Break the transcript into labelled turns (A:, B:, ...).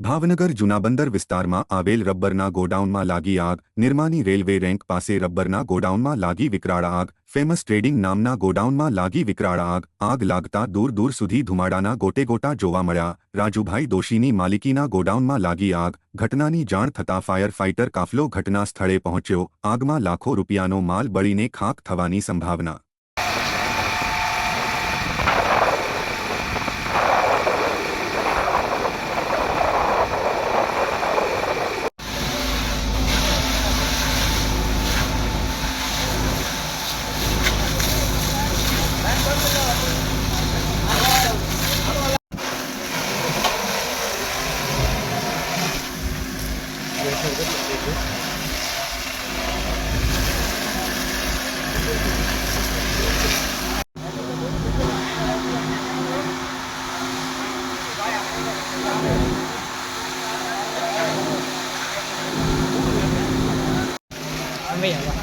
A: ભાવનગર જૂનાબંદર વિસ્તારમાં આવેલ રબ્બરના ગોડાઉનમાં લાગી આગ. નિર્માની રેલવે રેન્ક પાસે રબ્બરના ગોડાઉનમાં લાગી વિકરાળ આગ. ફેમસ ટ્રેડિંગ નામના ગોડાઉનમાં લાગી વિકરાળ આગ. આગ લાગતા દૂર દૂર સુધી ધુમાડાના ગોટેગોટા જોવા મળ્યા. રાજુભાઈ દોશીની માલિકીના ગોડાઉનમાં લાગી આગ. ઘટનાની જાણ થતાં ફાયર ફાઇટર કાફલો ઘટના સ્થળે પહોંચ્યો. આગમાં લાખો રૂપિયાનો માલ બળીને ખાખ થવાની સંભાવના.
B: Mấy giờ